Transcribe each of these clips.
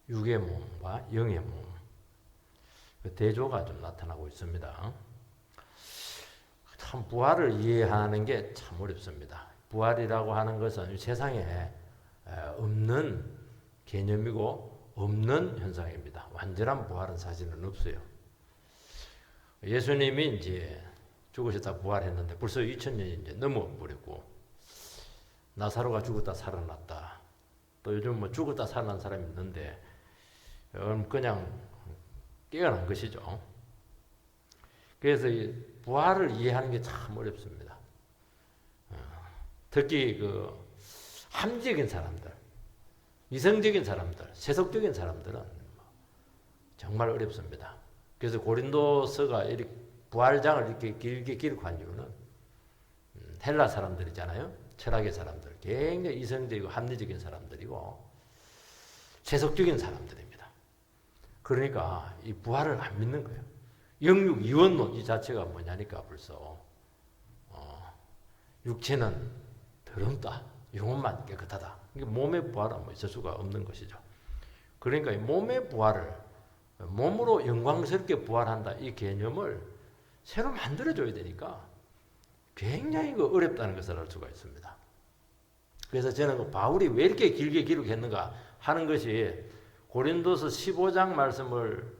육의 몸과 영의 몸, 그 대조가 좀 나타나고 있습니다. 참 부활을 이해하는 게 참 어렵습니다. 부활이라고 하는 것은 세상에 없는 개념이고 없는 현상입니다. 완전한 부활은 사실은 없어요. 예수님이 이제 죽으셨다 부활했는데 벌써 2000년이 이제 넘어버렸고, 나사로가 죽었다 살아났다. 또 요즘 뭐 죽었다 살아난 사람이 있는데 그냥 깨어난 것이죠. 그래서 이 부활을 이해하는 게 참 어렵습니다. 특히 그 함적인 사람들, 이성적인 사람들, 세속적인 사람들은 정말 어렵습니다. 그래서 고린도서가 이렇게 부활장을 이렇게 길게 기록한 이유는 헬라 사람들이잖아요. 철학의 사람들, 굉장히 이성적이고 합리적인 사람들이고 세속적인 사람들입니다. 그러니까 이 부활을 안 믿는 거예요. 영육 이원론 이 자체가 뭐냐니까 벌써 육체는 더럽다, 영혼만 깨끗하다. 이게 몸의 부활은 뭐 있을 수가 없는 것이죠. 그러니까 이 몸의 부활을, 몸으로 영광스럽게 부활한다, 이 개념을 새로 만들어줘야 되니까 굉장히 어렵다는 것을 알 수가 있습니다. 그래서 저는 그 바울이 왜 이렇게 길게 기록했는가 하는 것이 고린도서 15장 말씀을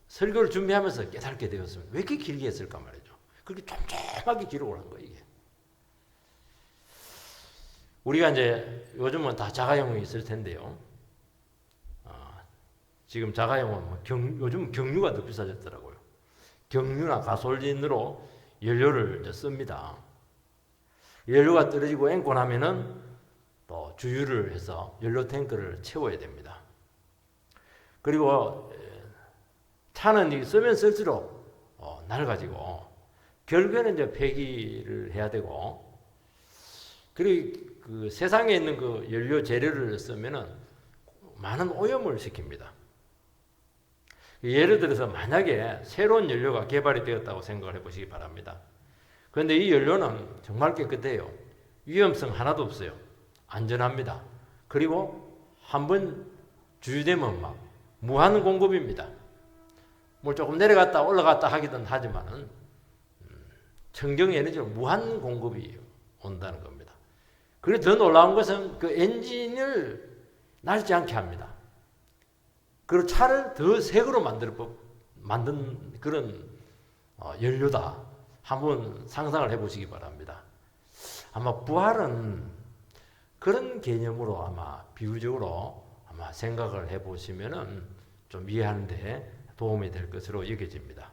설교를 준비하면서 깨닫게 되었습니다. 왜 이렇게 길게 했을까 말이죠. 그렇게 촘촘하게 기록을 한 거예요, 이게. 우리가 이제 요즘은 다 자가용이 있을 텐데요. 지금 자가용은 요즘 경유가 더 비싸졌더라고요. 경유나 가솔린으로 연료를 이제 씁니다. 연료가 떨어지고 앵고 나면은 또 주유를 해서 연료 탱크를 채워야 됩니다. 그리고 차는 쓰면 쓸수록 낡아지고 결국에는 이제 폐기를 해야 되고, 그리고 그 세상에 있는 그 연료 재료를 쓰면은 많은 오염을 시킵니다. 예를 들어서 만약에 새로운 연료가 개발이 되었다고 생각을 해보시기 바랍니다. 그런데 이 연료는 정말 깨끗해요. 위험성 하나도 없어요. 안전합니다. 그리고 한번 주유되면 막 무한 공급입니다. 뭐 조금 내려갔다 올라갔다 하기는 하지만은 청정 에너지로 무한 공급이 온다는 겁니다. 그리고 더 놀라운 것은 그 엔진을 낡지 않게 합니다. 그리고 차를 더 새거로 만든 그런 연료다. 한번 상상을 해보시기 바랍니다. 아마 부활은 그런 개념으로 아마 비유적으로 아마 생각을 해보시면은 좀 이해하는데 도움이 될 것으로 여겨집니다.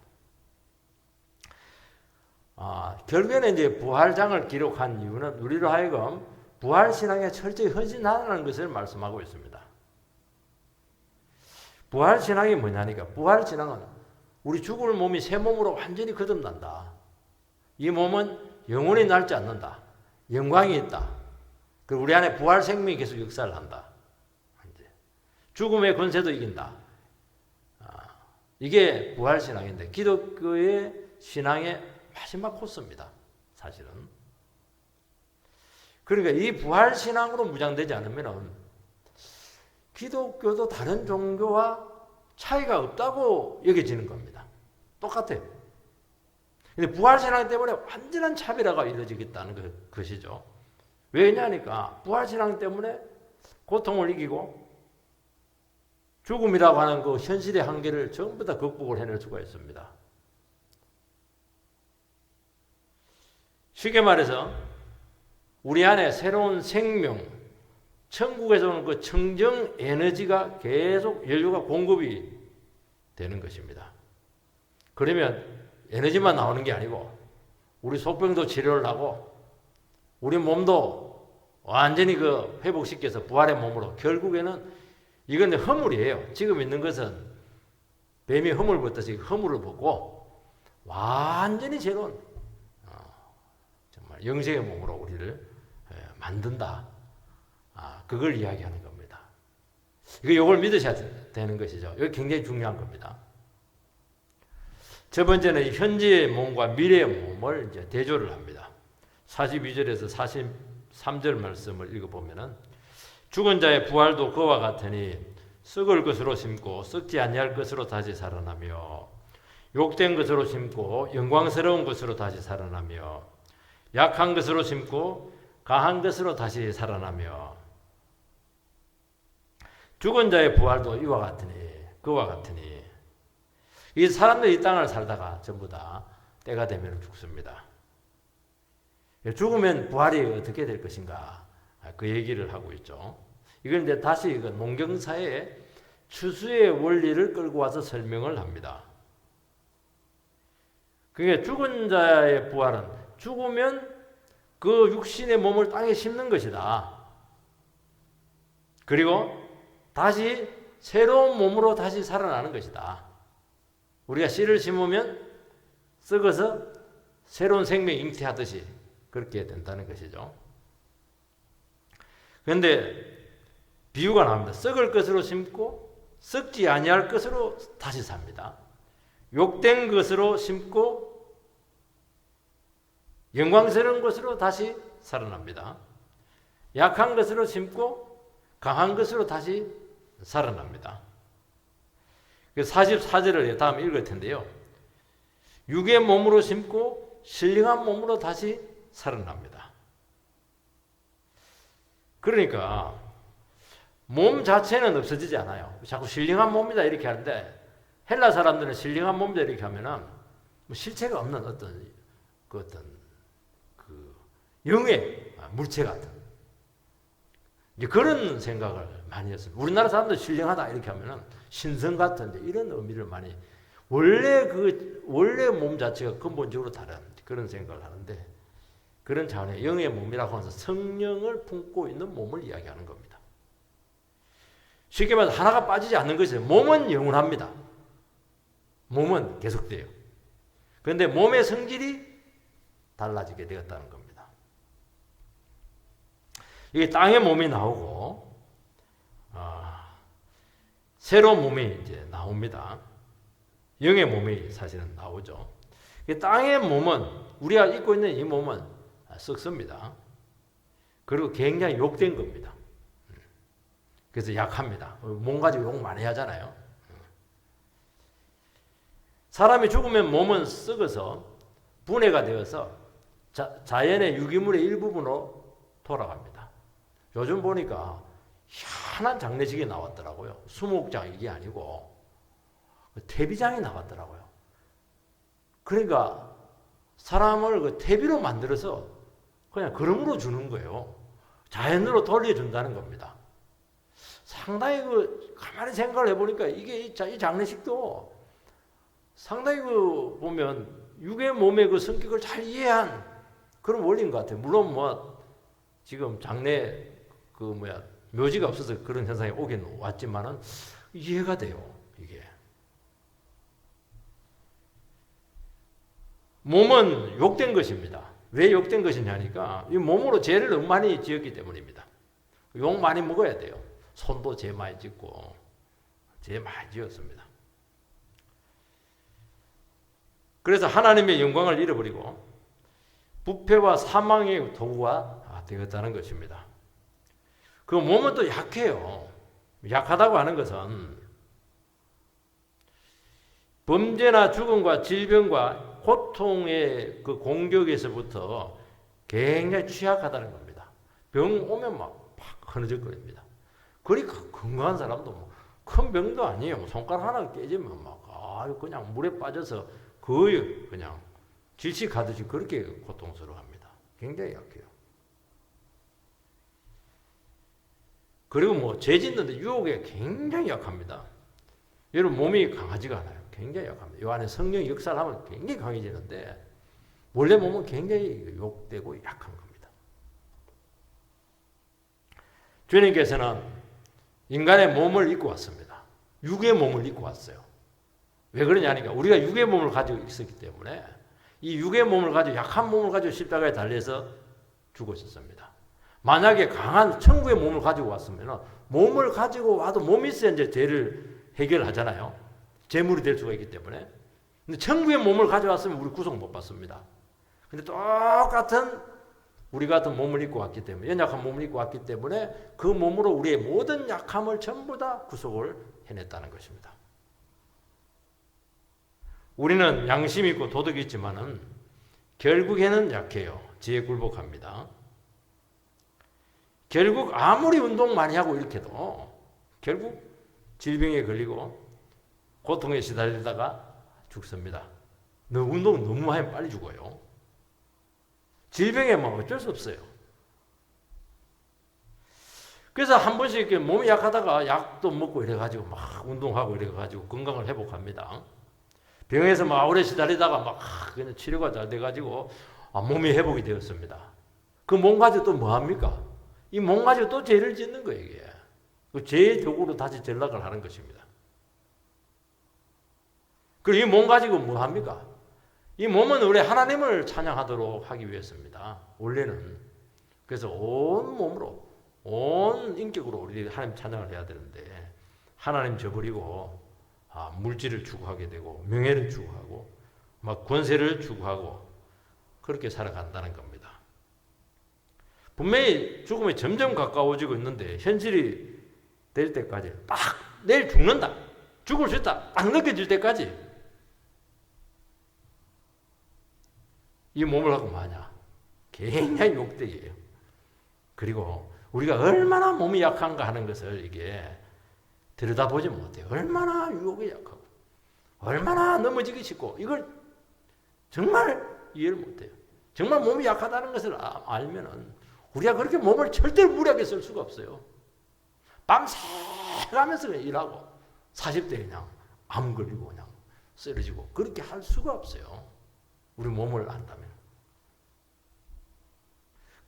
결국에는 이제 부활장을 기록한 이유는 우리로 하여금 부활신앙에 철저히 헌신하라는 것을 말씀하고 있습니다. 부활신앙이 뭐냐니까, 부활신앙은 우리 죽을 몸이 새 몸으로 완전히 거듭난다. 이 몸은 영원히 낡지 않는다. 영광이 있다. 그리고 우리 안에 부활 생명이 계속 역사를 한다. 죽음의 권세도 이긴다. 이게 부활신앙인데 기독교의 신앙의 마지막 코스입니다. 사실은. 그러니까 이 부활신앙으로 무장되지 않으면 기독교도 다른 종교와 차이가 없다고 여겨지는 겁니다. 똑같아요. 근데 부활신앙 때문에 완전한 차별화가 이루어지겠다는 것이죠. 왜냐니까 부활신앙 때문에 고통을 이기고 죽음이라고 하는 그 현실의 한계를 전부 다 극복을 해낼 수가 있습니다. 쉽게 말해서 우리 안에 새로운 생명, 천국에서 오는 그 청정 에너지가 계속 연료가 공급이 되는 것입니다. 그러면 에너지만 나오는 게 아니고 우리 속병도 치료를 하고 우리 몸도 완전히 그 회복시켜서 부활의 몸으로, 결국에는 이건 허물이에요. 지금 있는 것은 뱀이 허물 벗듯이 허물을 벗고 완전히 새로운 정말 영생의 몸으로 우리를 만든다. 그걸 이야기하는 겁니다. 이걸 믿으셔야 되는 것이죠. 이거 굉장히 중요한 겁니다. 첫 번째는 현재의 몸과 미래의 몸을 이제 대조를 합니다. 42절에서 43절 말씀을 읽어보면은 죽은 자의 부활도 그와 같으니 썩을 것으로 심고 썩지 아니할 것으로 다시 살아나며 욕된 것으로 심고 영광스러운 것으로 다시 살아나며 약한 것으로 심고 강한 것으로 다시 살아나며 죽은 자의 부활도 이와 같으니 그와 같으니 이 사람들이 이 땅을 살다가 전부 다 때가 되면 죽습니다. 죽으면 부활이 어떻게 될 것인가 그 얘기를 하고 있죠. 이건 이제 다시 농경사의 추수의 원리를 끌고 와서 설명을 합니다. 그게 죽은 자의 부활은 죽으면 그 육신의 몸을 땅에 심는 것이다. 그리고 다시 새로운 몸으로 다시 살아나는 것이다. 우리가 씨를 심으면 썩어서 새로운 생명이 잉태하듯이 그렇게 된다는 것이죠. 그런데 비유가 나옵니다. 썩을 것으로 심고 썩지 아니할 것으로 다시 삽니다. 욕된 것으로 심고 영광스러운 것으로 다시 살아납니다. 약한 것으로 심고 강한 것으로 다시 살아납니다. 44절을 다음 읽을 텐데요. 육의 몸으로 심고 신령한 몸으로 다시 살아납니다. 그러니까 몸 자체는 없어지지 않아요. 자꾸 신령한 몸이다 이렇게 하는데 헬라 사람들은 신령한 몸이다 이렇게 하면은 실체가 없는 어떤 영의 물체 같은 이제 그런 생각을 많이 했습니다. 우리나라 사람들 신령하다 이렇게 하면은 신성 같은 이런 의미를 많이 원래 몸 자체가 근본적으로 다른 그런 생각을 하는데 그런 차원의 영의 몸이라고 하면서 성령을 품고 있는 몸을 이야기하는 겁니다. 쉽게 말해서 하나가 빠지지 않는 것이에요. 몸은 영원합니다. 몸은 계속돼요. 그런데 몸의 성질이 달라지게 되었다는 겁니다. 이게 땅의 몸이 나오고 새로운 몸이 이제 나옵니다. 영의 몸이 사실은 나오죠. 땅의 몸은 우리가 입고 있는 이 몸은 썩습니다. 그리고 굉장히 욕된 겁니다. 그래서 약합니다. 몸 가지고 욕 많이 하잖아요. 사람이 죽으면 몸은 썩어서 분해가 되어서 자연의 유기물의 일부분으로 돌아갑니다. 요즘 보니까 희한한 장례식이 나왔더라고요. 수목장 이게 아니고 퇴비장이 나왔더라고요. 그러니까 사람을 퇴비로 만들어서 그냥 그름으로 주는 거예요. 자연으로 돌려준다는 겁니다. 상당히 가만히 생각을 해보니까 이게 이 장례식도 상당히 보면 육의 몸의 성격을 잘 이해한 그런 원리인 것 같아요. 물론 지금 장례 묘지가 없어서 그런 현상이 오긴 왔지만은 이해가 돼요. 이게 몸은 욕된 것입니다. 왜 욕된 것이냐니까 이 몸으로 죄를 너무 많이 지었기 때문입니다. 욕 많이 먹어야 돼요. 손도 죄 많이 짓고 죄 많이 지었습니다. 그래서 하나님의 영광을 잃어버리고 부패와 사망의 도구가 되었다는 것입니다. 그 몸은 또 약해요. 약하다고 하는 것은 범죄나 죽음과 질병과 고통의 그 공격에서부터 굉장히 취약하다는 겁니다. 병 오면 막 흐느적거립니다. 그러니까 건강한 사람도 큰 병도 아니에요. 손가락 하나 깨지면 그냥 물에 빠져서 거의 그냥 질식하듯이 그렇게 고통스러워합니다. 굉장히 약해요. 그리고 죄 짓는데 유혹에 굉장히 약합니다. 여러분 몸이 강하지가 않아요. 굉장히 약합니다. 이 안에 성령이 역사를 하면 굉장히 강해지는데 원래 몸은 굉장히 유혹되고 약한 겁니다. 주님께서는 인간의 몸을 입고 왔습니다. 육의 몸을 입고 왔어요. 왜 그러냐니까 우리가 육의 몸을 가지고 있었기 때문에 이 육의 몸을 가지고 약한 몸을 가지고 십자가에 달려서 죽으셨습니다. 만약에 강한 천국의 몸을 가지고 왔으면 몸을 가지고 와도 몸이 있어야 이제 죄를 해결하잖아요. 제물이 될 수가 있기 때문에. 근데 천국의 몸을 가져왔으면 우리 구속 못 받습니다. 근데 똑같은 우리 같은 몸을 입고 왔기 때문에, 연약한 몸을 입고 왔기 때문에 그 몸으로 우리의 모든 약함을 전부 다 구속을 해냈다는 것입니다. 우리는 양심이 있고 도덕이 있지만은 결국에는 약해요. 지에 굴복합니다. 결국 아무리 운동 많이 하고 이렇게 해도 결국 질병에 걸리고 고통에 시달리다가 죽습니다. 너 운동 너무 하면 빨리 죽어요. 질병에 뭐 어쩔 수 없어요. 그래서 한 번씩 이렇게 몸이 약하다가 약도 먹고 이래가지고 막 운동하고 이래가지고 건강을 회복합니다. 병에서 막 오래 시달리다가 막 그냥 치료가 잘 돼가지고 몸이 회복이 되었습니다. 그 몸 가지고 또 뭐 합니까? 이 몸 가지고 또 죄를 짓는 거예요, 이게. 그 죄의 도구로 다시 전락을 하는 것입니다. 그리고 이 몸 가지고 뭐 합니까? 이 몸은 원래 하나님을 찬양하도록 하기 위해서입니다. 원래는. 그래서 온 몸으로, 온 인격으로 우리 하나님 찬양을 해야 되는데, 하나님 저버리고, 물질을 추구하게 되고, 명예를 추구하고, 막 권세를 추구하고, 그렇게 살아간다는 겁니다. 분명히 죽음이 점점 가까워지고 있는데, 현실이 될 때까지, 딱 내일 죽는다, 죽을 수 있다, 딱 느껴질 때까지, 이 몸을 갖고 뭐하냐? 굉장히 욕되기예요. 그리고 우리가 얼마나 몸이 약한가 하는 것을 이게 들여다보지 못해요. 얼마나 유혹이 약하고 얼마나 넘어지기 쉽고 이걸 정말 이해를 못해요. 정말 몸이 약하다는 것을 알면은 우리가 그렇게 몸을 절대로 무리하게 쓸 수가 없어요. 밤새가면서 일하고 40대 그냥 암 걸리고 그냥 쓰러지고 그렇게 할 수가 없어요. 우리 몸을 안다면.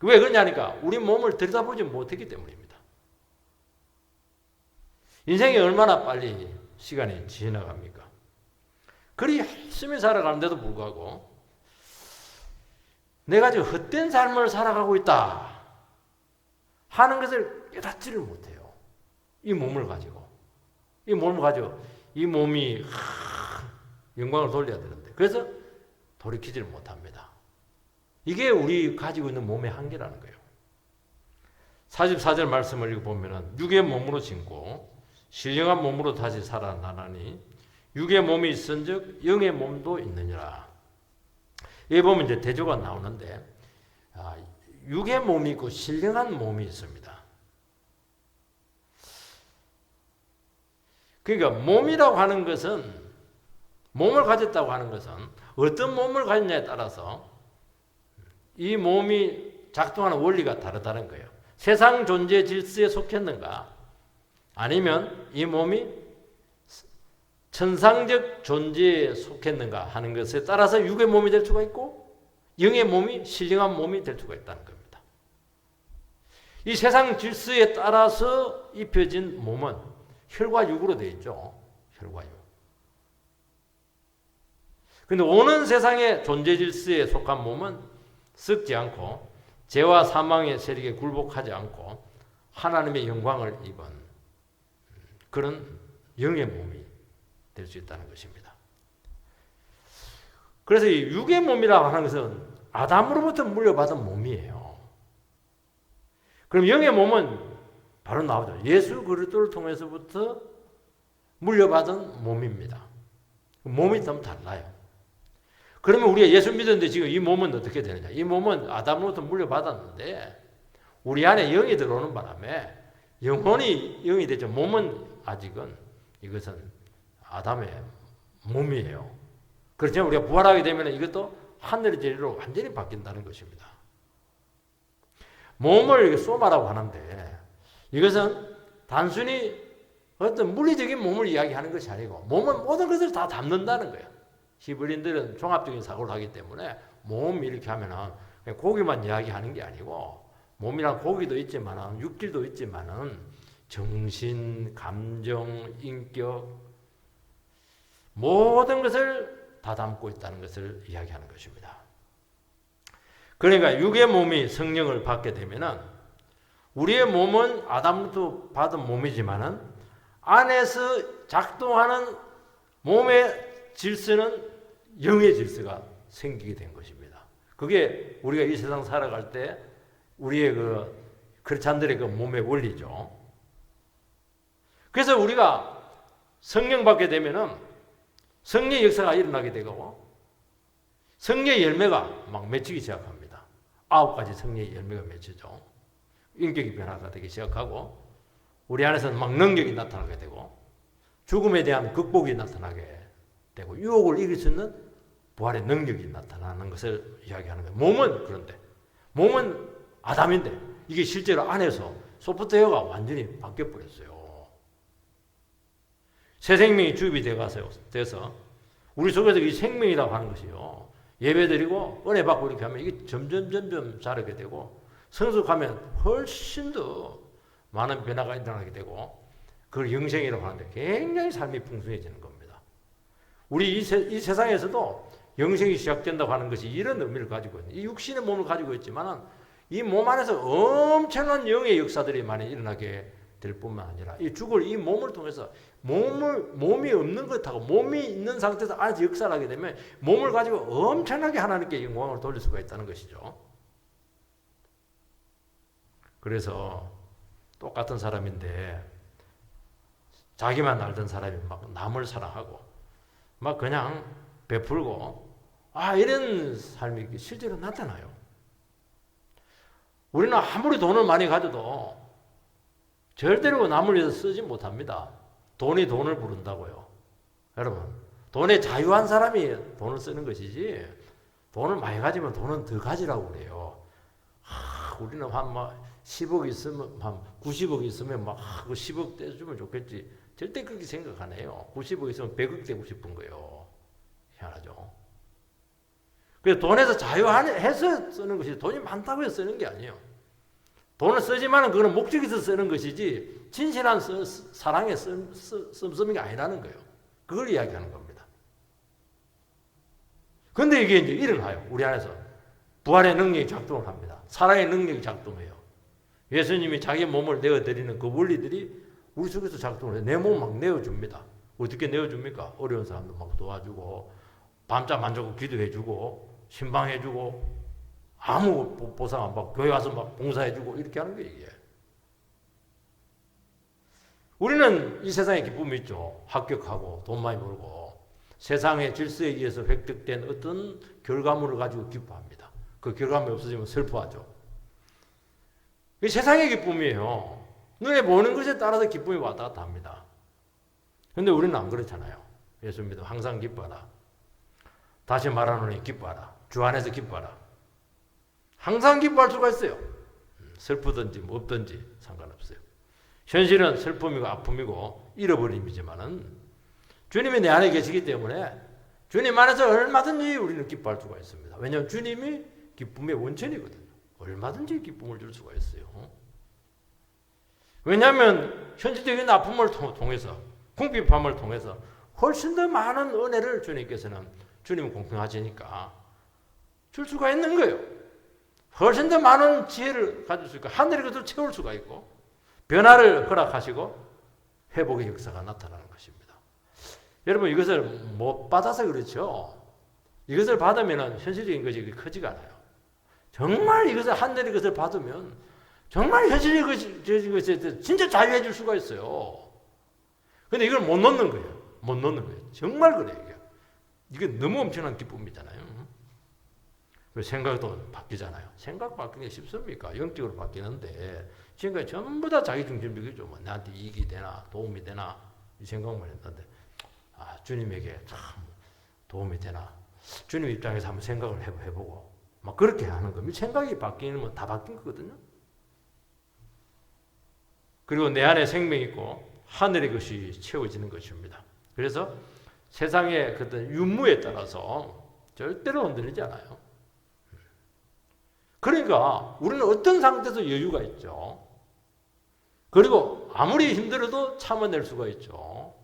왜 그러냐니까 우리 몸을 들여다보지 못했기 때문입니다. 인생이 얼마나 빨리 시간이 지나갑니까? 그리 열심히 살아가는데도 불구하고 내가 지금 헛된 삶을 살아가고 있다 하는 것을 깨닫지를 못해요. 이 몸을 가지고. 이 몸이 영광을 돌려야 되는데 그래서 돌이키지를 못합니다. 이게 우리 가지고 있는 몸의 한계라는 거예요. 44절 말씀을 읽어보면 육의 몸으로 진고 신령한 몸으로 다시 살아나나니 육의 몸이 있은즉 영의 몸도 있느니라. 여기 보면 이제 대조가 나오는데 육의 몸이 있고 신령한 몸이 있습니다. 그러니까 몸이라고 하는 것은 몸을 가졌다고 하는 것은 어떤 몸을 가졌냐에 따라서 이 몸이 작동하는 원리가 다르다는 거예요. 세상 존재 질서에 속했는가 아니면 이 몸이 천상적 존재에 속했는가 하는 것에 따라서 육의 몸이 될 수가 있고 영의 몸이 신령한 몸이 될 수가 있다는 겁니다. 이 세상 질서에 따라서 입혀진 몸은 혈과 육으로 되어 있죠. 혈과 육. 그런데 오는 세상의 존재 질서에 속한 몸은 썩지 않고 죄와 사망의 세력에 굴복하지 않고 하나님의 영광을 입은 그런 영의 몸이 될 수 있다는 것입니다. 그래서 이 육의 몸이라고 하는 것은 아담으로부터 물려받은 몸이에요. 그럼 영의 몸은 바로 나오죠. 예수 그리스도를 통해서부터 물려받은 몸입니다. 몸이 좀 달라요. 그러면 우리가 예수 믿었는데 지금 이 몸은 어떻게 되느냐? 이 몸은 아담으로부터 물려받았는데 우리 안에 영이 들어오는 바람에 영혼이 영이 되죠. 몸은 아직은 이것은 아담의 몸이에요. 그렇지만 우리가 부활하게 되면 이것도 하늘의 재료로 완전히 바뀐다는 것입니다. 몸을 소마라고 하는데 이것은 단순히 어떤 물리적인 몸을 이야기하는 것이 아니고 몸은 모든 것을 다 담는다는 거예요. 히브리인들은 종합적인 사고를 하기 때문에 몸 이렇게 하면은 고기만 이야기하는 게 아니고 몸이란 고기도 있지만은 육질도 있지만은 정신, 감정, 인격 모든 것을 다 담고 있다는 것을 이야기하는 것입니다. 그러니까 육의 몸이 성령을 받게 되면은 우리의 몸은 아담부터 받은 몸이지만은 안에서 작동하는 몸의 질서는 영의 질서가 생기게 된 것입니다. 그게 우리가 이 세상 살아갈 때 우리의 그 크리스찬들의 그 몸의 원리죠. 그래서 우리가 성령 받게 되면은 성령의 역사가 일어나게 되고 성령의 열매가 막 맺히기 시작합니다. 9가지 성령의 열매가 맺히죠. 인격이 변화가 되기 시작하고 우리 안에서는 막 능력이 나타나게 되고 죽음에 대한 극복이 나타나게 되고 유혹을 이길 수 있는 부활의 능력이 나타나는 것을 이야기하는 거예요. 몸은 그런데 몸은 아담인데 이게 실제로 안에서 소프트웨어가 완전히 바뀌어버렸어요. 새 생명이 주입이 돼서 우리 속에서 이 생명이라고 하는 것이요. 예배드리고 은혜 받고 이렇게 하면 이게 점점 자라게 되고 성숙하면 훨씬 더 많은 변화가 일어나게 되고 그걸 영생이라고 하는데 굉장히 삶이 풍성해지는 겁니다. 우리 이 세상에서도 영생이 시작된다고 하는 것이 이런 의미를 가지고 있는 이 육신의 몸을 가지고 있지만 이 몸 안에서 엄청난 영의 역사들이 많이 일어나게 될 뿐만 아니라 이 죽을 이 몸을 통해서 몸이 없는 것하고 몸이 있는 상태에서 아주 역사를 하게 되면 몸을 가지고 엄청나게 하나님께 영광을 돌릴 수가 있다는 것이죠. 그래서 똑같은 사람인데 자기만 알던 사람이 막 남을 사랑하고 막 그냥 베풀고 이런 삶이 실제로 나타나요. 우리는 아무리 돈을 많이 가져도 절대로 남을 위해서 쓰지 못합니다. 돈이 돈을 부른다고요. 여러분, 돈에 자유한 사람이 돈을 쓰는 것이지 돈을 많이 가지면 돈은 더 가지라고 그래요. 우리는 한 10억 있으면 한 90억 있으면 그 10억 떼주면 좋겠지. 절대 그렇게 생각 안 해요. 90억 있으면 100억 떼고 싶은 거예요. 희한하죠. 그래서 돈에서 자유해서 쓰는 것이 돈이 많다고 해서 쓰는 게 아니에요. 돈을 쓰지만 그거는 목적이 있어서 쓰는 것이지 진실한 사랑의 씀씀이가 아니라는 거예요. 그걸 이야기하는 겁니다. 그런데 이게 이제 일어나요. 우리 안에서 부활의 능력이 작동을 합니다. 사랑의 능력이 작동해요. 예수님이 자기 몸을 내어드리는 그 원리들이 우리 속에서 작동을 해요. 내 몸 막 내어줍니다. 어떻게 내어줍니까? 어려운 사람도 막 도와주고 밤잠 안 자고 기도해주고 신방해주고 아무 보상 안 받고 교회 와서 막 봉사해주고 이렇게 하는 거예요. 이게. 우리는 이 세상에 기쁨이 있죠. 합격하고 돈 많이 벌고 세상의 질서에 의해서 획득된 어떤 결과물을 가지고 기뻐합니다. 그 결과물이 없어지면 슬퍼하죠. 이게 세상의 기쁨이에요. 눈에 보는 것에 따라서 기쁨이 왔다 갔다 합니다. 그런데 우리는 안 그렇잖아요. 예수 믿어 항상 기뻐하라. 다시 말하노니 기뻐하라. 주 안에서 기뻐하라. 항상 기뻐할 수가 있어요. 슬프든지 없든지 상관없어요. 현실은 슬픔이고 아픔이고 잃어버림이지만은 주님이 내 안에 계시기 때문에 주님 안에서 얼마든지 우리는 기뻐할 수가 있습니다. 왜냐하면 주님이 기쁨의 원천이거든요. 얼마든지 기쁨을 줄 수가 있어요. 왜냐하면 현실적인 아픔을 통해서 궁핍함을 통해서 훨씬 더 많은 은혜를 주님께서는 주님은 공평하시니까 줄 수가 있는 거예요. 훨씬 더 많은 지혜를 가질 수 있고 하늘의 것을 채울 수가 있고 변화를 허락하시고 회복의 역사가 나타나는 것입니다. 여러분 이것을 못 받아서 그렇죠. 이것을 받으면 현실적인 것이 크지가 않아요. 정말 이것을 하늘의 것을 받으면 정말 현실적인 것에 진짜 자유해 줄 수가 있어요. 근데 이걸 못 넣는 거예요. 못 넣는 거예요. 정말 그래요. 이게 너무 엄청난 기쁨이잖아요. 생각도 바뀌잖아요. 생각 바뀌는 게 쉽습니까? 영적으로 바뀌는데 지금까지 전부 다 자기 중심적이죠. 뭐 나한테 이익이 되나 도움이 되나 이 생각만 했는데 주님에게 참 도움이 되나 주님 입장에서 한번 생각을 해보고 막 그렇게 하는 겁니다. 생각이 바뀌면 다 바뀐 거거든요. 그리고 내 안에 생명이 있고 하늘의 것이 채워지는 것입니다. 그래서 세상의 어떤 윤무에 따라서 절대로 흔들리지 않아요. 그러니까 우리는 어떤 상태에서 여유가 있죠. 그리고 아무리 힘들어도 참아낼 수가 있죠.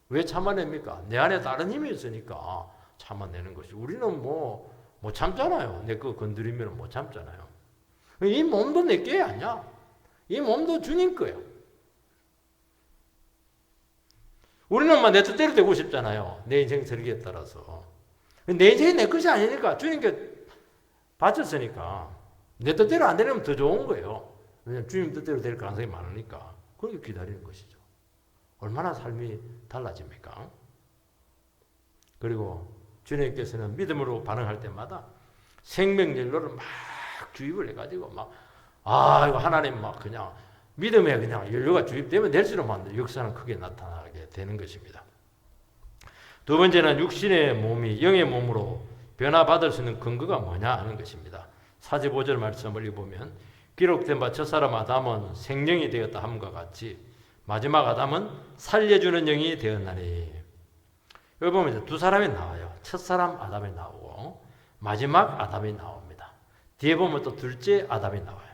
왜 참아냅니까? 내 안에 다른 힘이 있으니까 참아내는 것이. 우리는 못 참잖아요. 내 거 건드리면 못 참잖아요. 이 몸도 내 게 아니야. 이 몸도 주님 거예요. 우리는 내 뜻대로 되고 싶잖아요. 내 인생 설계에 따라서. 내 인생이 내 것이 아니니까 주님께 바쳤으니까 내 뜻대로 안 되면 더 좋은 거예요. 왜냐하면 주님 뜻대로 될 가능성이 많으니까. 그렇게 기다리는 것이죠. 얼마나 삶이 달라집니까? 그리고 주님께서는 믿음으로 반응할 때마다 생명연료를 막 주입을 해가지고 이거 하나님 그냥 믿음에 그냥 연료가 주입되면 될수록 역사는 크게 나타나게 되는 것입니다. 두 번째는 육신의 몸이 영의 몸으로 변화받을 수 있는 근거가 뭐냐 하는 것입니다. 45절 말씀을 읽어보면 기록된 바 첫사람 아담은 생령이 되었다 함과 같이 마지막 아담은 살려주는 영이 되었나니. 여기 보면 이제 두 사람이 나와요. 첫사람 아담이 나오고 마지막 아담이 나옵니다. 뒤에 보면 또 둘째 아담이 나와요.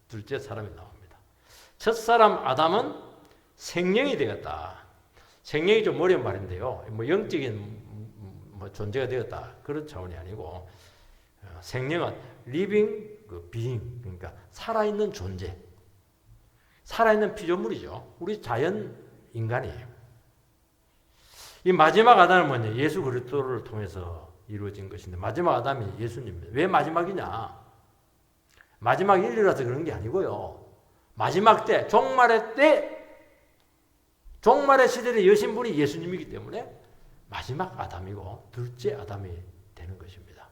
둘째 사람이 나옵니다. 첫사람 아담은 생령이 되었다. 생령이 좀 어려운 말인데요. 영적인 존재가 되었다. 그런 차원이 아니고 생령은 living being, 그러니까 살아있는 존재. 살아있는 피조물이죠. 우리 자연 인간이에요. 이 마지막 아담은 뭐냐? 예수 그리스도를 통해서 이루어진 것인데 마지막 아담이 예수님입니다. 왜 마지막이냐? 마지막 인류라서 그런 게 아니고요. 마지막 때, 종말의 시대의 여신분이 예수님이기 때문에 마지막 아담이고 둘째 아담이 되는 것입니다.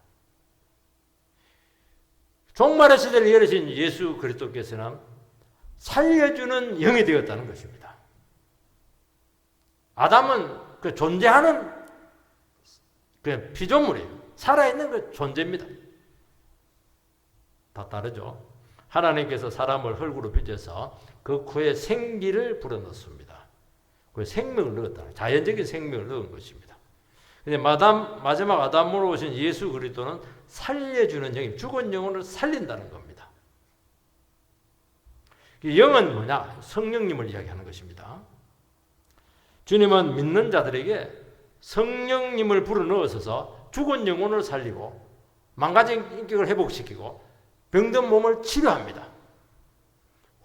종말의 시대를 열으신 예수 그리스도께서는 살려주는 영이 되었다는 것입니다. 아담은 그 존재하는 그 피조물이에요. 살아있는 그 존재입니다. 다 다르죠. 하나님께서 사람을 흙으로 빚어서 그 코에 생기를 불어넣습니다. 그 생명을 넣었다. 자연적인 생명을 넣은 것입니다. 근데 마지막 아담으로 오신 예수 그리스도는 살려주는 영이 죽은 영혼을 살린다는 겁니다. 영은 뭐냐? 성령님을 이야기하는 것입니다. 주님은 믿는 자들에게 성령님을 불어넣어서 죽은 영혼을 살리고 망가진 인격을 회복시키고 병든 몸을 치료합니다.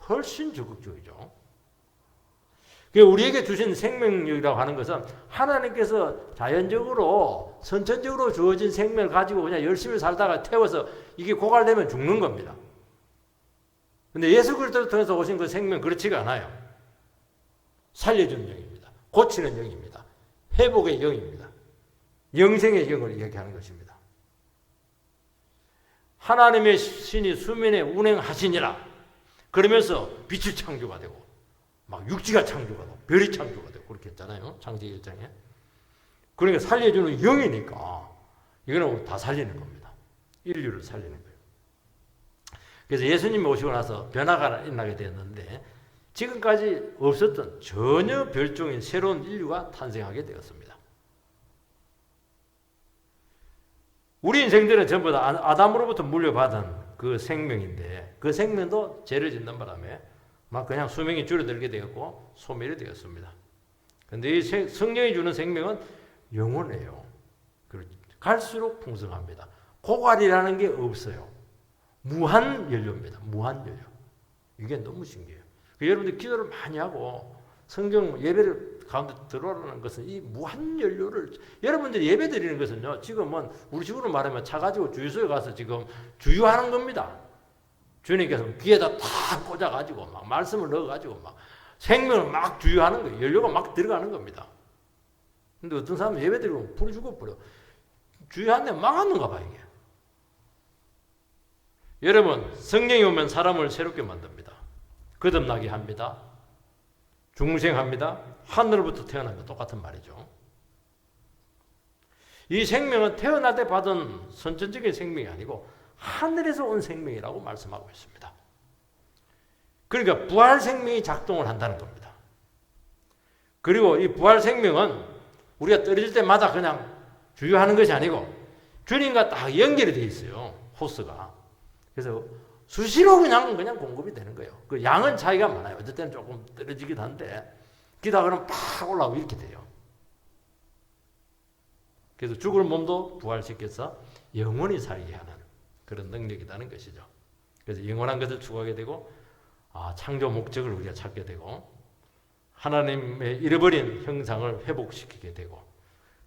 훨씬 적극적이죠. 우리에게 주신 생명력이라고 하는 것은 하나님께서 자연적으로 선천적으로 주어진 생명을 가지고 그냥 열심히 살다가 태워서 이게 고갈되면 죽는 겁니다. 근데 예수 그리스도를 통해서 오신 그 생명 그렇지가 않아요. 살려주는 영입니다. 고치는 영입니다. 회복의 영입니다. 영생의 영을 이야기하는 것입니다. 하나님의 신이 수면에 운행하시니라 그러면서 빛이 창조가 되고 막 육지가 창조가 되고 별이 창조가 되고 그렇게 했잖아요. 창세기 1장에. 그러니까 살려주는 영이니까 이거는 다 살리는 겁니다. 인류를 살리는 거예요. 그래서 예수님이 오시고 나서 변화가 일어나게 되었는데 지금까지 없었던 전혀 별종인 새로운 인류가 탄생하게 되었습니다. 우리 인생들은 전부 다 아담으로부터 물려받은 그 생명인데 그 생명도 죄를 짓는 바람에 막 그냥 수명이 줄어들게 되었고 소멸이 되었습니다. 그런데 이 성령이 주는 생명은 영원해요. 갈수록 풍성합니다. 고갈이라는 게 없어요. 무한 연료입니다. 무한 연료. 이게 너무 신기해요. 여러분들 기도를 많이 하고 성경 예배를 가운데 들어오라는 것은 이 무한 연료를 여러분들이 예배 드리는 것은요. 지금은 우리 식으로 말하면 차 가지고 주유소에 가서 지금 주유하는 겁니다. 주님께서 귀에다 탁 꽂아가지고 막 말씀을 넣어가지고 막 생명을 막 주유하는 거예요. 연료가 막 들어가는 겁니다. 근데 어떤 사람은 예배 드리고 불이 죽어버려. 주유하는데 망하는가 봐 이게. 여러분 성령이 오면 사람을 새롭게 만듭니다. 거듭나게 합니다. 중생합니다. 하늘로부터 태어납니다. 똑같은 말이죠. 이 생명은 태어날 때 받은 선천적인 생명이 아니고 하늘에서 온 생명이라고 말씀하고 있습니다. 그러니까 부활 생명이 작동을 한다는 겁니다. 그리고 이 부활 생명은 우리가 떨어질 때마다 그냥 주유하는 것이 아니고 주님과 딱 연결이 되어 있어요. 호스가. 그래서 수시로 그냥 공급이 되는 거예요. 그 양은 차이가 많아요. 어떨 때는 조금 떨어지기도 한데 기다 그러면 팍 올라오고 이렇게 돼요. 그래서 죽을 몸도 부활시켜서 영원히 살게 하는 그런 능력이라는 것이죠. 그래서 영원한 것을 추구하게 되고 창조 목적을 우리가 찾게 되고 하나님의 잃어버린 형상을 회복시키게 되고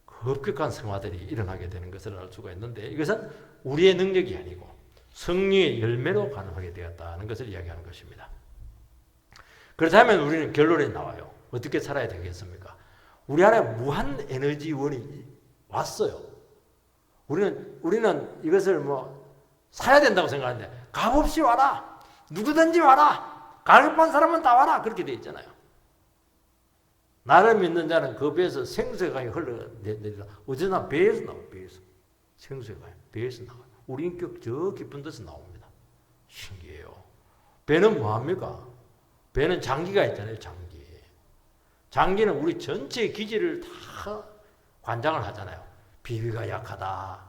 급격한 성화들이 일어나게 되는 것을 알 수가 있는데 이것은 우리의 능력이 아니고 성령의 열매로 가능하게 되었다는 것을 이야기하는 것입니다. 그렇다면 우리는 결론이 나와요. 어떻게 살아야 되겠습니까? 우리 안에 무한 에너지원이 왔어요. 우리는 이것을 뭐 사야 된다고 생각하는데 값없이 와라. 누구든지 와라. 갈급한 사람은 다 와라. 그렇게 되어 있잖아요. 나를 믿는 자는 그 배에서 생수의 강이 흘러내리라. 어제나 배에서 나와요. 배에서. 생수의 강이 배에서 나와요. 우리 인격 저 깊은 데서 나옵니다. 신기해요. 배는 뭐합니까? 배는 장기가 있잖아요. 장기. 장기는 우리 전체 기질을 다 관장을 하잖아요. 비위가 약하다.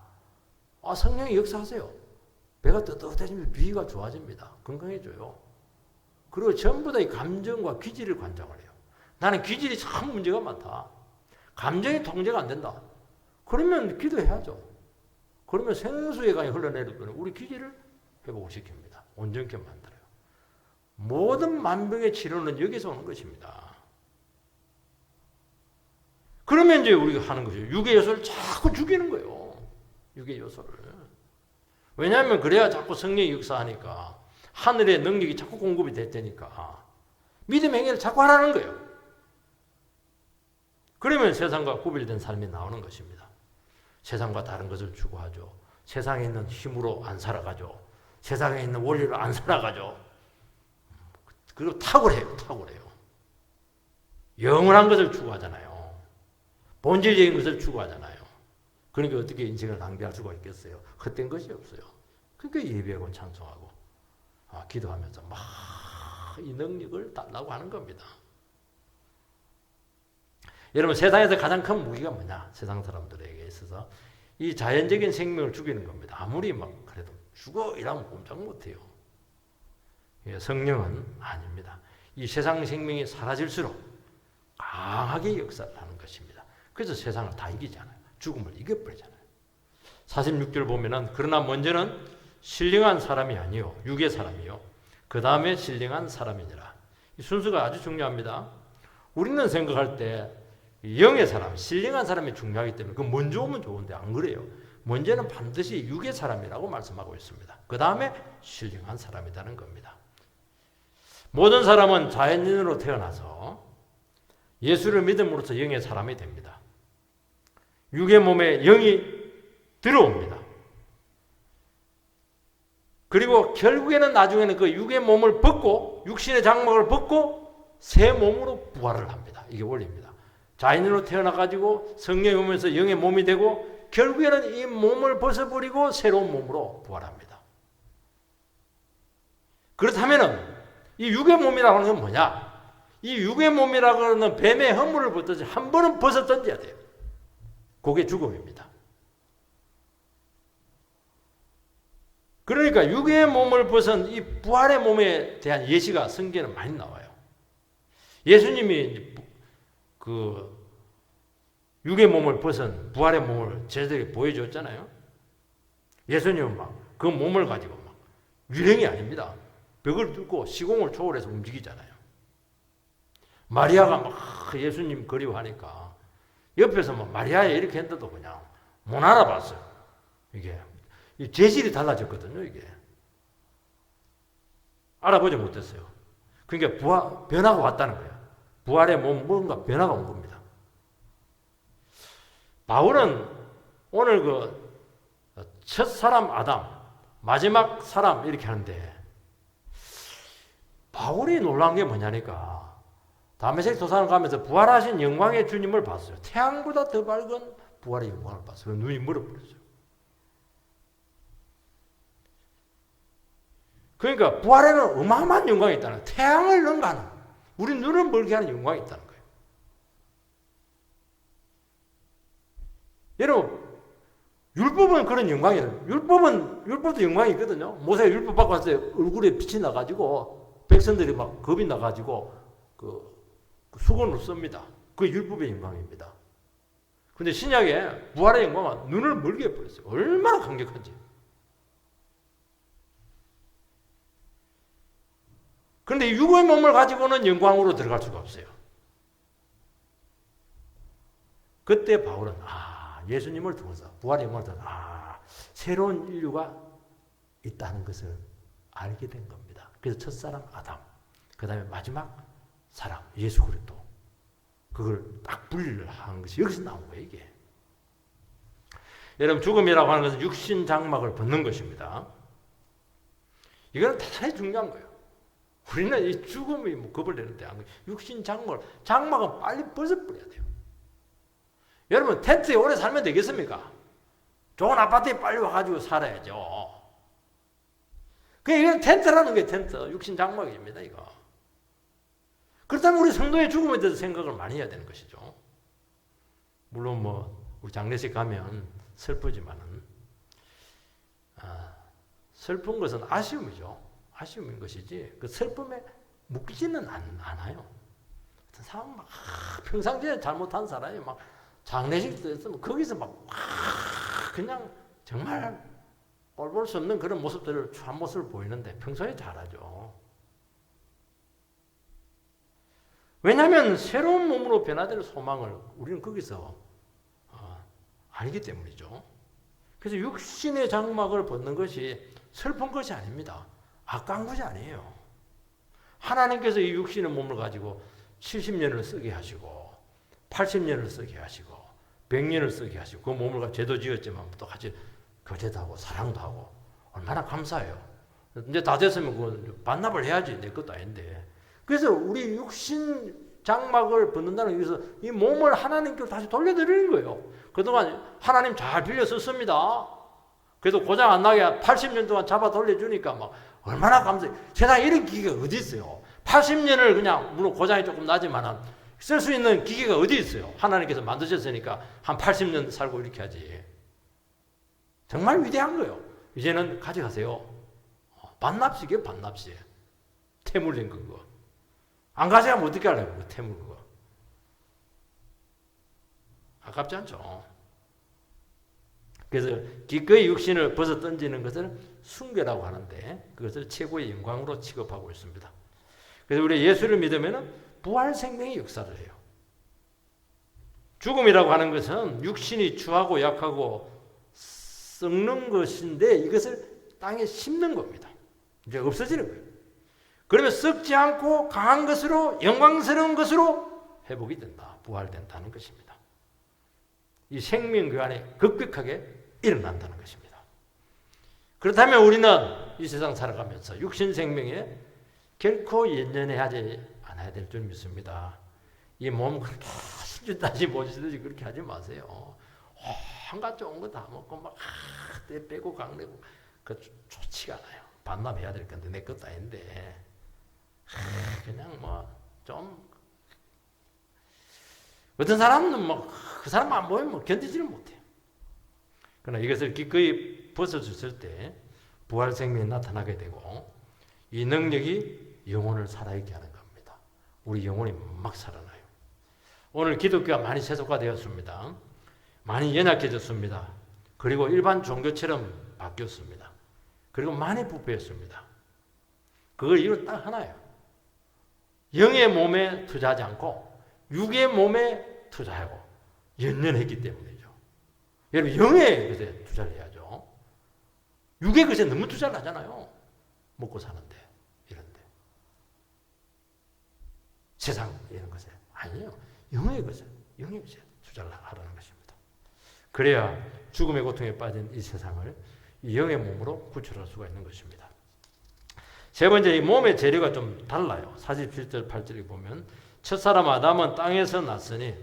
성령이 역사하세요. 배가 떳떳해지면 비위가 좋아집니다. 건강해져요. 그리고 전부 다 이 감정과 기질을 관장을 해요. 나는 기질이 참 문제가 많다. 감정이 통제가 안 된다. 그러면 기도해야죠. 그러면 생수의 강이 흘러내릴 거는 우리 기질을 회복을 시킵니다. 온전케 만들어요. 모든 만병의 치료는 여기서 오는 것입니다. 그러면 이제 우리가 하는 것이죠. 육의 요소를 자꾸 죽이는 거예요. 육의 요소를. 왜냐하면 그래야 자꾸 성령이 역사하니까 하늘의 능력이 자꾸 공급이 됐다니까 믿음의 행위를 자꾸 하라는 거예요. 그러면 세상과 구별된 삶이 나오는 것입니다. 세상과 다른 것을 추구하죠. 세상에 있는 힘으로 안 살아가죠. 세상에 있는 원리로 안 살아가죠. 그리고 탁월해요. 영원한 것을 추구하잖아요. 본질적인 것을 추구하잖아요. 그러니까 어떻게 인생을 낭비할 수가 있겠어요? 헛된 것이 없어요. 그러니까 예배하고 찬송하고 기도하면서 막 이 능력을 달라고 하는 겁니다. 여러분 세상에서 가장 큰 무기가 뭐냐? 세상 사람들에게 있어서 이 자연적인 생명을 죽이는 겁니다. 아무리 막 그래도 죽어 이러면 꼼짝 못해요. 성령은 아닙니다. 이 세상 생명이 사라질수록 강하게 역사를 하는 것입니다. 그래서 세상을 다 이기잖아요. 죽음을 이겨버리잖아요. 46절 보면은 그러나 먼저는 신령한 사람이 아니요 육의 사람이요 그 다음에 신령한 사람이니라. 이 순서가 아주 중요합니다. 우리는 생각할 때 영의 사람, 신령한 사람이 중요하기 때문에 그 먼저 오면 좋은데 안 그래요. 먼저는 반드시 육의 사람이라고 말씀하고 있습니다. 그 다음에 신령한 사람이라는 겁니다. 모든 사람은 자연인으로 태어나서 예수를 믿음으로써 영의 사람이 됩니다. 육의 몸에 영이 들어옵니다. 그리고 결국에는 나중에는 그 육의 몸을 벗고 육신의 장막을 벗고 새 몸으로 부활을 합니다. 이게 원리입니다. 자연인으로 태어나가지고 성령이 오면서 영의 몸이 되고 결국에는 이 몸을 벗어버리고 새로운 몸으로 부활합니다. 그렇다면 이 육의 몸이라고 하는 건 뭐냐? 이 육의 몸이라고 하는 뱀의 허물을 벗듯이 한 번은 벗어 던져야 돼요. 그게 죽음입니다. 그러니까 육의 몸을 벗은 이 부활의 몸에 대한 예시가 성경에는 많이 나와요. 예수님이 그 육의 몸을 벗은 부활의 몸을 제자들에게 보여줬잖아요. 예수님은 막 그 몸을 가지고 막 유령이 아닙니다. 벽을 뚫고 시공을 초월해서 움직이잖아요. 마리아가 막 예수님 그리워하니까 옆에서 막 마리아야 이렇게 했는데도 그냥 못 알아봤어요. 이게 재질이 달라졌거든요. 이게 알아보지 못했어요. 그러니까 변화가 왔다는 거예요. 부활의 몸 뭔가 변화가 온 겁니다. 바울은 오늘 그 첫 사람 아담, 마지막 사람 이렇게 하는데 바울이 놀란 게 뭐냐니까 다메섹 도산을 가면서 부활하신 영광의 주님을 봤어요. 태양보다 더 밝은 부활의 영광을 봤어요. 눈이 멀어버렸어요. 그러니까 부활에는 어마어마한 영광이 있다는 거예요. 태양을 능가하는 우리 눈을 멀게 하는 영광이 있다는 거예요. 여러분 율법은 그런 영광이에요. 율법도 영광이 있거든요. 모세가 율법 받고 왔을 때 얼굴에 빛이 나가지고 백성들이 막 겁이 나가지고 그 수건을 씁니다. 그게 율법의 영광입니다. 근데 신약에 부활의 영광은 눈을 멀게 해버렸어요. 얼마나 강력한지. 그런데 육의 몸을 가지고는 영광으로 들어갈 수가 없어요. 그때 바울은 예수님을 통해서 부활의 영광을 통해서 새로운 인류가 있다는 것을 알게 된 겁니다. 그래서 첫사람 아담, 그 다음에 마지막 사람 예수 그리스도, 그걸 딱 분리를 하는 것이 여기서 나온 거예요. 이게 여러분, 죽음이라고 하는 것은 육신 장막을 벗는 것입니다. 이거는 대단히 중요한 거예요. 우리는 이 죽음이 뭐 겁을 내는데 육신 장막은 빨리 벗어버려야 돼요. 여러분, 텐트에 오래 살면 되겠습니까? 좋은 아파트에 빨리 와가지고 살아야죠. 이건 텐트라는 게 텐트, 육신 장막입니다. 이거. 그렇다면 우리 성도의 죽음에 대해서 생각을 많이 해야 되는 것이죠. 물론 우리 장례식 가면 슬프지만은 슬픈 것은 아쉬움이죠. 아쉬움인 것이지 그 슬픔에 묶이지는 않아요. 어떤 사람 평상시에 잘못한 사람이 장례식 때였으면 거기서 그냥 정말 꼴볼 수 없는 그런 모습들을 한 모습을 보이는데 평소에 잘하죠. 왜냐하면 새로운 몸으로 변화될 소망을 우리는 거기서 알기 때문이죠. 그래서 육신의 장막을 벗는 것이 슬픈 것이 아닙니다. 아까운 것이 아니에요. 하나님께서 이 육신의 몸을 가지고 70년을 쓰게 하시고 80년을 쓰게 하시고 100년을 쓰게 하시고 그 몸을 죄도 지었지만 또 같이 교제도 하고 사랑도 하고 얼마나 감사해요. 이제 다 됐으면 그 반납을 해야지. 내 것도 아닌데. 그래서 우리 육신 장막을 벗는다는 의미에서 이 몸을 하나님께 다시 돌려드리는 거예요. 그동안 하나님 잘 빌려 썼습니다. 그래도 고장 안 나게 80년 동안 잡아 돌려주니까 얼마나 감사해요. 세상에 이런 기계가 어디 있어요. 80년을 그냥 물론 고장이 조금 나지만 쓸 수 있는 기계가 어디 있어요. 하나님께서 만드셨으니까 한 80년 살고 이렇게 하지. 정말 위대한 거예요. 이제는 가져가세요. 반납식이에요. 반납식. 태물된 그거. 안 가져가면 어떻게 하려고 그 태물 그거. 아깝지 않죠. 그래서 기꺼이 육신을 벗어 던지는 것을 순교라고 하는데 그것을 최고의 영광으로 취급하고 있습니다. 그래서 우리 예수를 믿으면 부활 생명의 역사를 해요. 죽음이라고 하는 것은 육신이 추하고 약하고 썩는 것인데 이것을 땅에 심는 겁니다. 이제 없어지는 거예요. 그러면 썩지 않고 강한 것으로 영광스러운 것으로 회복이 된다. 부활된다는 것입니다. 이 생명 그 안에 급격하게 일어난다는 것입니다. 그렇다면 우리는 이 세상 살아가면서 육신 생명에 결코 연연해하지 않아야 될 줄 믿습니다. 이 몸 그렇게 신주다시 모시듯이 그렇게 하지 마세요. 한갓 좋은 거 다 먹고 때 빼고 강내고 그 좋지가 않아요. 반납해야 될 건데 내 것도 아닌데 그냥 좀 어떤 사람은 그 사람 안 보이면 견디지를 못해요. 그러나 이것을 기꺼이 벗어줬을 때 부활 생명이 나타나게 되고 이 능력이 영혼을 살아있게 하는 겁니다. 우리 영혼이 막 살아나요. 오늘 기독교가 많이 세속화되었습니다. 많이 연약해졌습니다. 그리고 일반 종교처럼 바뀌었습니다. 그리고 많이 부패했습니다. 그걸 이유는 딱 하나예요. 영의 몸에 투자하지 않고 육의 몸에 투자하고 연연했기 때문이죠. 여러분 영의 것에 투자를 해야죠. 육의 것에 너무 투자를 하잖아요. 먹고 사는데 이런데 세상 이런 것에 아니에요. 영의 것에 투자를 하라는 것입니다. 그래야 죽음의 고통에 빠진 이 세상을 이 영의 몸으로 구출할 수가 있는 것입니다. 세 번째, 이 몸의 재료가 좀 달라요. 47절 8절에 보면 첫사람 아담은 땅에서 났으니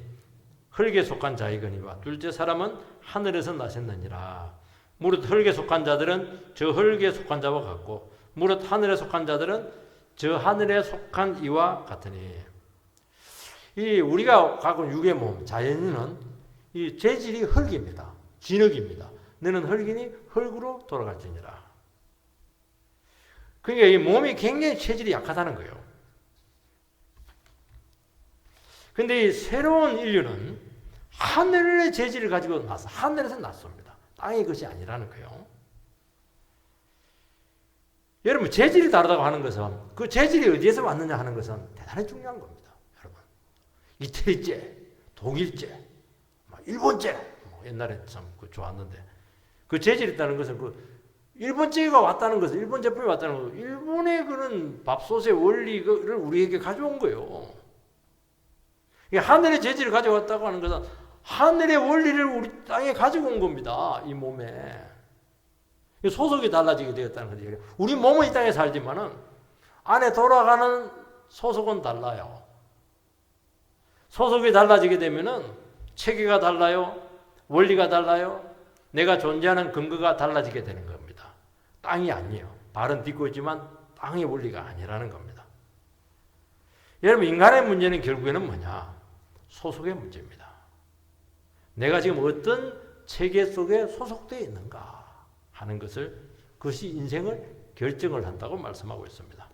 흙에 속한 자이거니와 둘째 사람은 하늘에서 나셨느니라. 무릇 흙에 속한 자들은 저 흙에 속한 자와 같고 무릇 하늘에 속한 자들은 저 하늘에 속한 이와 같으니. 이 우리가 갖고 있는 육의 몸, 자연인은 이 재질이 흙입니다. 진흙입니다. 너는 흙이니 흙으로 돌아갈지니라. 그러니까 이 몸이 굉장히 체질이 약하다는 거예요. 근데 이 새로운 인류는 하늘의 재질을 가지고 나서 하늘에서 났습니다. 땅의 것이 아니라는 거예요. 여러분 재질이 다르다고 하는 것은 그 재질이 어디에서 왔느냐 하는 것은 대단히 중요한 겁니다. 여러분 이태리제, 독일제, 일본제 옛날에 참 좋았는데 그 재질이 있다는 것은 일본제가 왔다는 것은, 일본 제품이 왔다는 것은 일본의 그런 밥솥의 원리를 우리에게 가져온 거예요. 하늘의 재질을 가져왔다고 하는 것은 하늘의 원리를 우리 땅에 가지고 온 겁니다. 이 몸에. 소속이 달라지게 되었다는 거죠. 우리 몸은 이 땅에 살지만은 안에 돌아가는 소속은 달라요. 소속이 달라지게 되면은 체계가 달라요. 원리가 달라요. 내가 존재하는 근거가 달라지게 되는 겁니다. 땅이 아니에요. 발은 딛고 있지만 땅의 원리가 아니라는 겁니다. 여러분, 인간의 문제는 결국에는 뭐냐? 소속의 문제입니다. 내가 지금 어떤 체계 속에 소속되어 있는가 하는 것을, 그것이 인생을 결정을 한다고 말씀하고 있습니다.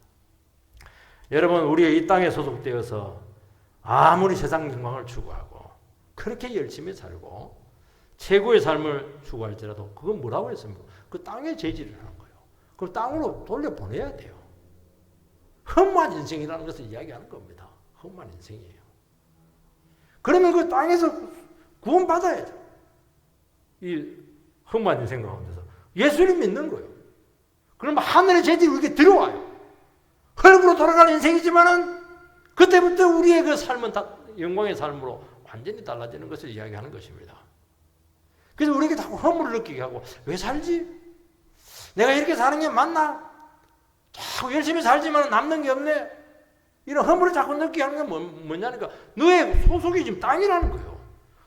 여러분, 우리가 이 땅에 소속되어서 아무리 세상 영광을 추구하고 그렇게 열심히 살고 최고의 삶을 추구할지라도 그건 뭐라고 했습니까? 그 땅의 재질을 하는 거예요. 그걸 땅으로 돌려보내야 돼요. 험한 인생이라는 것을 이야기하는 겁니다. 험한 인생이에요. 그러면 그 땅에서 구원받아야죠. 이 험한 인생 가운데서 예수를 믿는 거예요. 그러면 하늘의 재질이 이렇게 들어와요. 흙으로 돌아가는 인생이지만은 그때부터 우리의 그 삶은 다 영광의 삶으로 완전히 달라지는 것을 이야기하는 것입니다. 그래서 우리에게 자꾸 허물을 느끼게 하고, 왜 살지? 내가 이렇게 사는 게 맞나? 자꾸 열심히 살지만 남는 게 없네? 이런 허물을 자꾸 느끼게 하는 게 뭐냐니까, 너의 소속이 지금 땅이라는 거예요.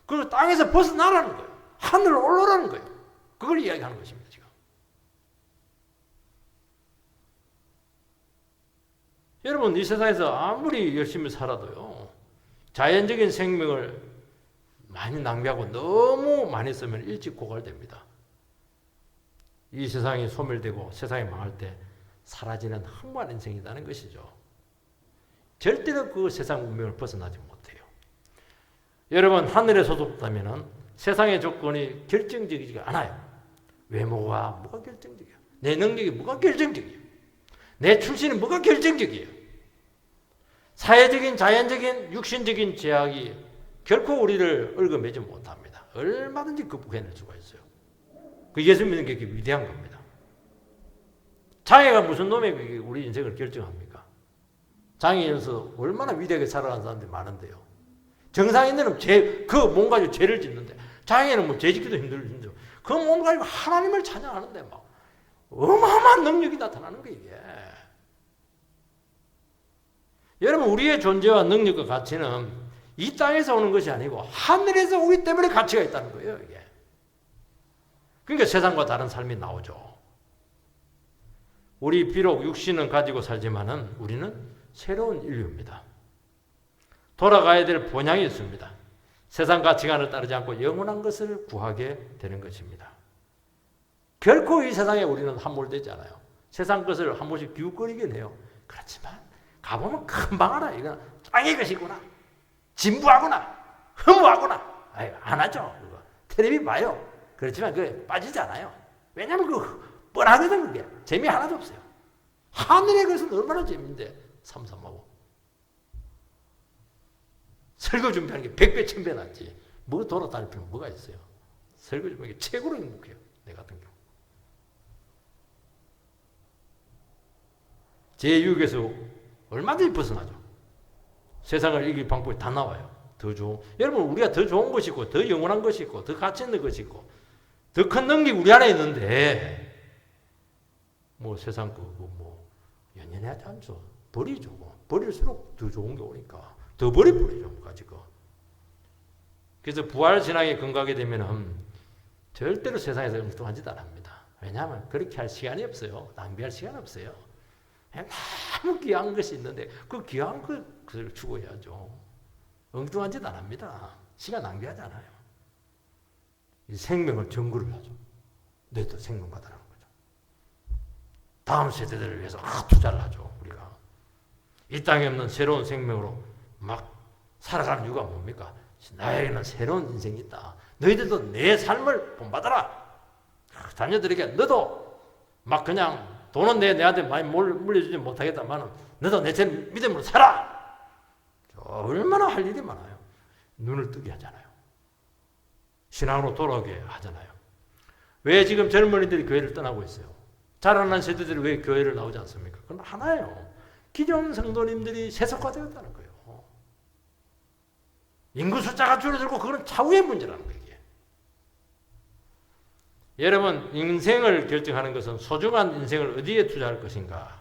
그리고 땅에서 벗어나라는 거예요. 하늘로 올라라는 거예요. 그걸 이야기하는 것입니다, 지금. 여러분, 이 세상에서 아무리 열심히 살아도요, 자연적인 생명을 많이 낭비하고 너무 많이 쓰면 일찍 고갈됩니다. 이 세상이 소멸되고 세상이 망할 때 사라지는 험한 인생이라는 것이죠. 절대로 그 세상 운명을 벗어나지 못해요. 여러분, 하늘에 소속되면 세상의 조건이 결정적이지가 않아요. 외모가 뭐가 결정적이에요? 내 능력이 뭐가 결정적이에요? 내 출신이 뭐가 결정적이에요? 사회적인, 자연적인, 육신적인 제약이 결코 우리를 얽어매지 못합니다. 얼마든지 극복해낼 수가 있어요. 그 예수 믿는 게 위대한 겁니다. 장애가 무슨 놈이 우리 인생을 결정합니까? 장애인으로서 얼마나 위대하게 살아가는 사람들이 많은데요. 정상인들은 그 몸 가지고 죄를 짓는데, 장애인은 뭐 죄 짓기도 힘들죠. 그 몸 가지고 하나님을 찬양하는데 막 어마어마한 능력이 나타나는 거예요, 이게. 여러분, 우리의 존재와 능력과 가치는 이 땅에서 오는 것이 아니고 하늘에서 오기 때문에 가치가 있다는 거예요, 이게. 그러니까 세상과 다른 삶이 나오죠. 우리 비록 육신은 가지고 살지만은 우리는 새로운 인류입니다. 돌아가야 될 본향이 있습니다. 세상 가치관을 따르지 않고 영원한 것을 구하게 되는 것입니다. 결코 이 세상에 우리는 함몰되지 않아요. 세상 것을 한 번씩 기웃거리긴 해요. 그렇지만 가보면 금방 알아. 이건 땅의 것이구나. 진부하구나. 허무하구나. 아유, 안 하죠. 그거. 텔레비 봐요. 그렇지만 그게 빠지지 않아요. 왜냐하면 그 뻔하거든. 그게. 재미 하나도 없어요. 하늘의 것은 얼마나 재미인데 삼삼하고. 설거 준비하는 게 100배 1000배 낫지. 뭐 돌아다닐 필요는 뭐가 있어요. 설거 준비하는 게 최고로 행복해요. 내 같은 경우. 제 유혹에서 얼마든지 벗어나죠. 세상을 이길 방법이 다 나와요. 더 좋은. 여러분, 우리가 더 좋은 것이 있고, 더 영원한 것이 있고, 더 가치 있는 것이 있고, 더 큰 능력이 우리 안에 있는데, 뭐 세상 뭐 연연하지 않죠. 버리죠. 버릴수록 더 좋은 게 오니까 더 버려버리죠. 가지고. 그래서 부활 신앙에 근거하게 되면은 절대로 세상에서 엉뚱한 짓 안 합니다. 왜냐하면 그렇게 할 시간이 없어요. 낭비할 시간 없어요. 너무 귀한 것이 있는데 그 귀한 것을 추구해야죠. 엉뚱한 짓 안 합니다. 시간 낭비하지 않아요. 생명을 전구를 하죠. 너희도 생명 받으라는 거죠. 다음 세대들을 위해서 투자를 하죠. 우리가 이 땅에 없는 새로운 생명으로 막 살아가는 이유가 뭡니까? 나에게는 새로운 인생이 있다. 너희들도 내 삶을 본받아라. 자녀들에게 너도 막 그냥 돈은 내한테 많이 물려주지 못하겠다만 너도 내 믿음으로 살아. 얼마나 할 일이 많아요. 눈을 뜨게 하잖아요. 신앙으로 돌아오게 하잖아요. 왜 지금 젊은이들이 교회를 떠나고 있어요? 자라난 세대들이 왜 교회를 나오지 않습니까? 그건 하나예요. 기존 성도님들이 세속화되었다는 거예요. 인구 숫자가 줄어들고 그건 차후의 문제라는 거예요. 이게. 여러분, 인생을 결정하는 것은 소중한 인생을 어디에 투자할 것인가?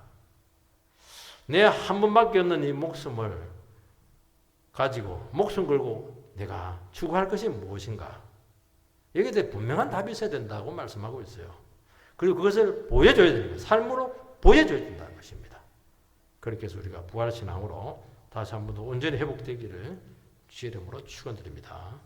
내 한 번밖에 없는 이 목숨을 가지고 목숨 걸고 내가 추구할 것이 무엇인가? 여기에 대해 분명한 답이 있어야 된다고 말씀하고 있어요. 그리고 그것을 보여줘야 되는 거예요. 삶으로 보여줘야 된다는 것입니다. 그렇게 해서 우리가 부활신앙으로 다시 한 번 더 온전히 회복되기를 주의 이름으로 축원드립니다.